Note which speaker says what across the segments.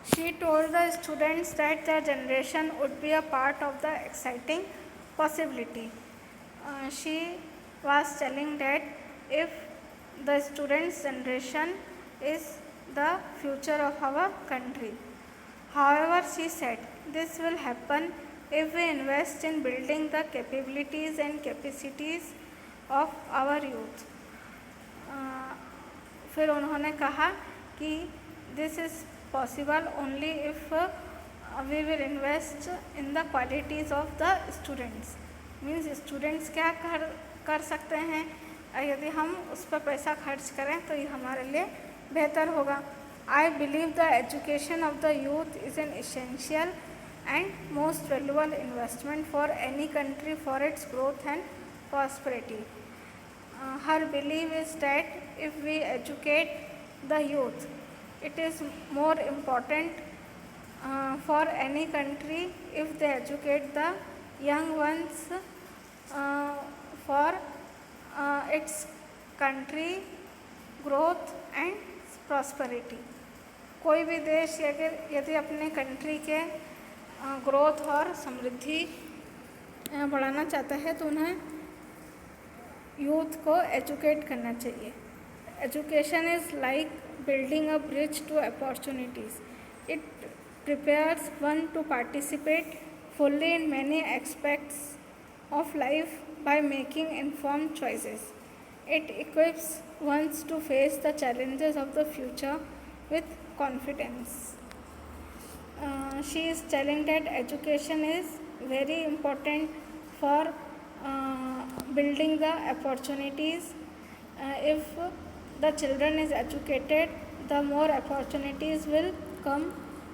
Speaker 1: She told the students that their generation would be a part of the exciting possibility. She was telling that if the students' generation is the future of our country. However, she said this will happen if we invest in building the capabilities and capacities of our youth. फिर उन्होंने कहा कि this is possible only if we will invest in the qualities of the students. Means students क्या कर सकते हैं, यदि हम उस पर पैसा खर्च करें तो ये हमारे लिए बेहतर होगा. I believe the education of the youth is an essential and most valuable investment for any country for its growth and prosperity. Her belief is that if we educate the youth, it is more important for any country if they educate the young ones for its country growth and prosperity. कोई भी देश यदि अपने country के growth और समृद्धि बढ़ाना चाहता है तो उन्हें यूथ को एजुकेट करना चाहिए. Education is like building a bridge to opportunities. It prepares one to participate fully in many aspects of life by making informed choices. It equips ones to face the challenges of the future with confidence. She is telling that education is very important for building the opportunities. If the children is educated, the more opportunities will come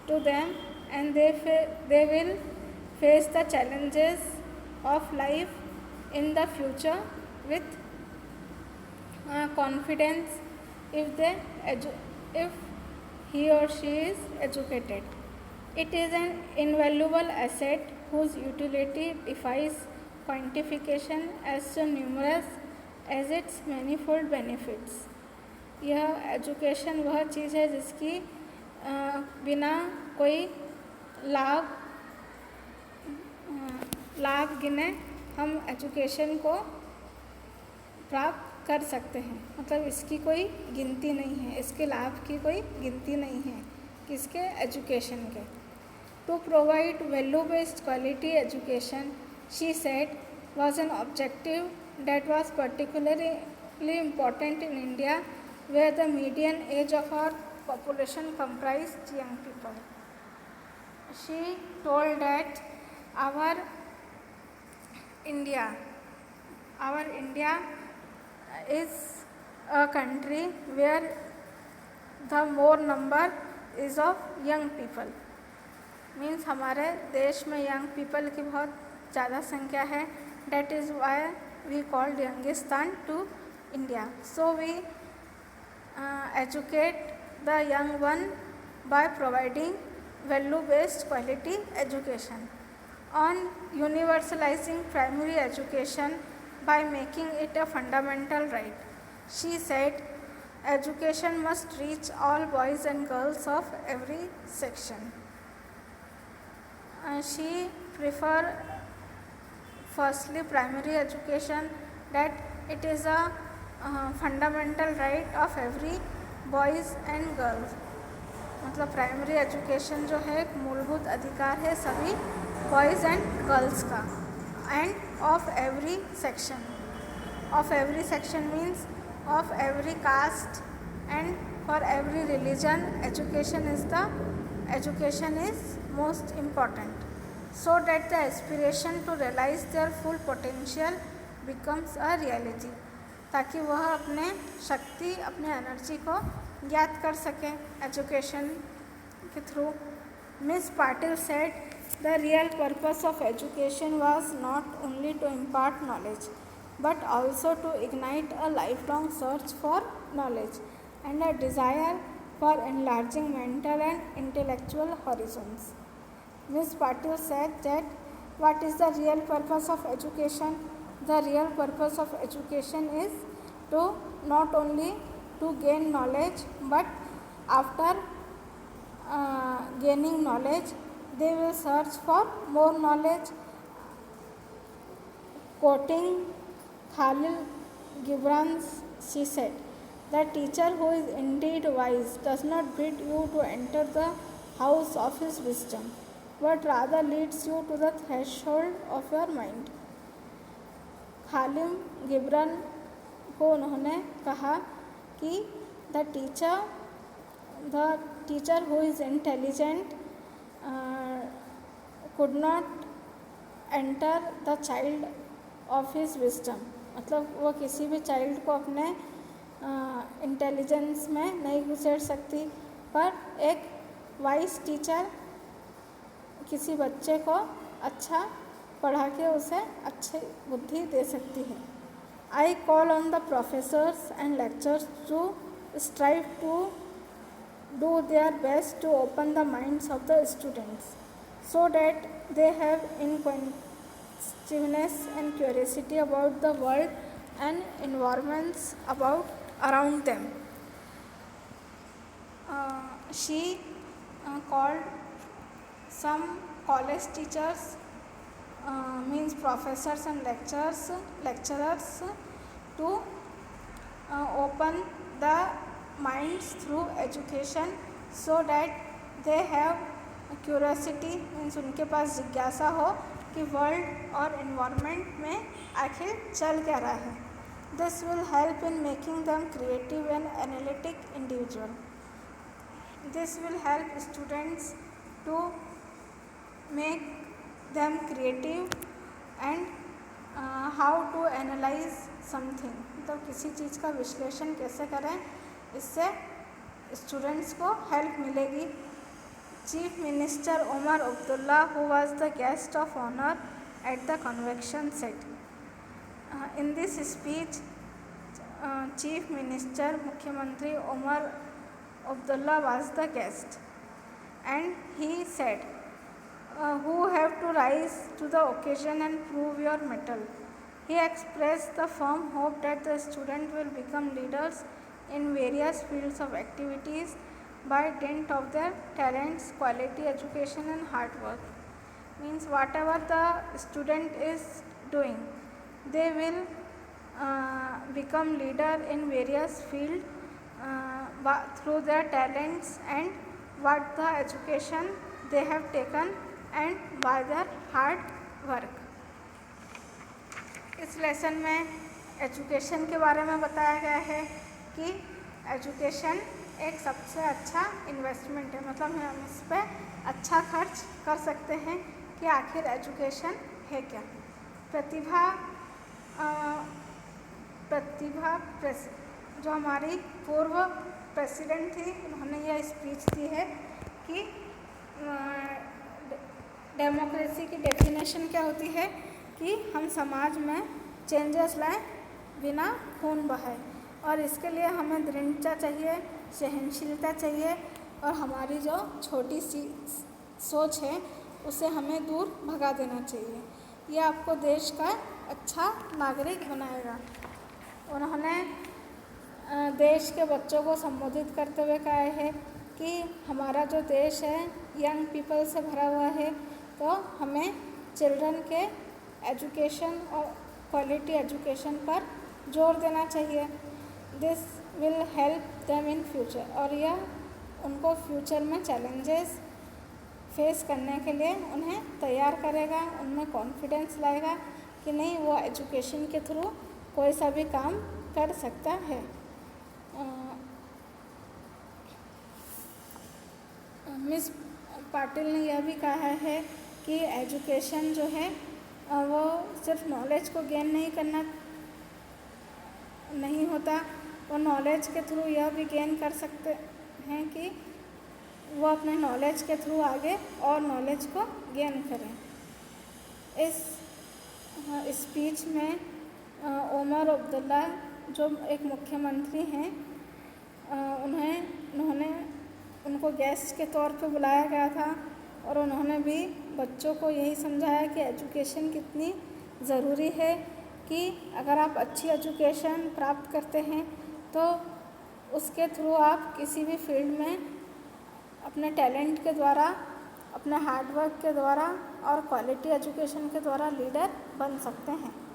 Speaker 1: to them and they will face the challenges of life in the future with confidence if he or she is educated. It is an invaluable asset whose utility defies quantification as so numerous as its manifold benefits. यह education वह चीज़ है जिसकी बिना कोई लाभ गिने हम education को प्राप्त कर सकते हैं. मतलब इसकी कोई गिनती नहीं है, इसके लाभ की कोई गिनती नहीं है. किसके? एजुकेशन के. To provide value based quality education, she said, was an objective that was particularly important in India, where the median age of our population comprised young people. She told that our India is a country where the more number is of young people. Means हमारे देश में young people की बहुत ज़्यादा संख्या है. That is why we called Youngistan to India. So we educate the young one by providing value based quality education. On universalising primary education by making it a fundamental right, she said education must reach all boys and girls of every section. She prefer firstly primary education, that it is a fundamental right of every boys and girls. मतलब primary education जो है एक मूलभूत अधिकार है सभी boys and girls का. End of every section. Of every section means of every caste and for every religion. Education is most important, so that the aspiration to realize their full potential becomes a reality. ताकि वह अपने शक्ति, अपने energy को ज्ञात कर सकें education के through. Miss Patil said the real purpose of education was not only to impart knowledge but also to ignite a lifelong search for knowledge and a desire for enlarging mental and intellectual horizons. Ms. Patil said that what is the real purpose of education? The real purpose of education is to not only to gain knowledge, but after gaining knowledge, they will search for more knowledge. Quoting Khalil Gibran, she said, "The teacher who is indeed wise does not bid you to enter the house of his wisdom, but rather leads you to the threshold of your mind." खालिल गिब्रान को उन्होंने कहा कि the teacher who is intelligent could not enter the child of his wisdom, मतलब वो किसी भी child को अपने इंटेलिजेंस में नहीं घुसेड़ सकती, पर एक वाइज टीचर किसी बच्चे को अच्छा पढ़ा के उसे अच्छी बुद्धि दे सकती है। I call on the professors and lectures to strive to do their best to open the minds of the students so that they have inquisitiveness and curiosity about the world and environments around them. She called some college teachers, means professors and lecturers to open the minds through education so that they have curiosity, means उनके पास जिज्ञासा हो कि world और environment में आखिर चल क्या रहा है। This will help in making them creative and analytic individual. This will help students to make them creative and how to analyse something, मतलब किसी चीज़ का विश्लेषण कैसे करें, इससे स्टूडेंट्स को हेल्प मिलेगी। Chief Minister Omar Abdullah, who was the guest of honor at the convention, said, in this speech, Chief Minister Mukhyamantri Omar Abdullah was the guest, and he said, who have to rise to the occasion and prove your mettle. He expressed the firm hope that the student will become leaders in various fields of activities by dint of their talents, quality education and hard work. Means whatever the student is doing, they will become leader in various field through their talents and what the education they have taken and by their hard work. इस lesson में education के बारे में बताया गया है कि education एक सबसे अच्छा इन्वेस्टमेंट है, मतलब हम इस पर अच्छा खर्च कर सकते हैं कि आखिर एजुकेशन है क्या। प्रतिभा जो हमारी पूर्व प्रेसिडेंट थी, उन्होंने यह स्पीच दी है कि डेमोक्रेसी की डेफिनेशन क्या होती है कि हम समाज में चेंजेस लाएं बिना खून बहाए, और इसके लिए हमें दृढ़ता चाहिए, सहनशीलता चाहिए, और हमारी जो छोटी सी सोच है उसे हमें दूर भगा देना चाहिए। यह आपको देश का अच्छा नागरिक बनाएगा। उन्होंने देश के बच्चों को संबोधित करते हुए कहा है कि हमारा जो देश है यंग पीपल से भरा हुआ है, तो हमें चिल्ड्रन के एजुकेशन और क्वालिटी एजुकेशन पर जोर देना चाहिए। This will help them in future, और यह उनको फ्यूचर में चैलेंजेस फेस करने के लिए उन्हें तैयार करेगा, उनमें कॉन्फिडेंस लाएगा कि नहीं, वो एजुकेशन के थ्रू कोई सा भी काम कर सकता है। मिस पाटिल ने यह भी कहा है कि एजुकेशन जो है वो सिर्फ नॉलेज को गेन नहीं करना नहीं होता, वो नॉलेज के थ्रू यह भी गेन कर सकते हैं कि वो अपने नॉलेज के थ्रू आगे और नॉलेज को गेन करें। इस स्पीच में ओमर अब्दुल्ला जो एक मुख्यमंत्री हैं, उन्होंने उनको गेस्ट के तौर पे बुलाया गया था, और उन्होंने भी बच्चों को यही समझाया कि एजुकेशन कितनी ज़रूरी है, कि अगर आप अच्छी एजुकेशन प्राप्त करते हैं तो उसके थ्रू आप किसी भी फील्ड में अपने टैलेंट के द्वारा, अपने हार्डवर्क के द्वारा और क्वालिटी एजुकेशन के द्वारा लीडर बन सकते हैं।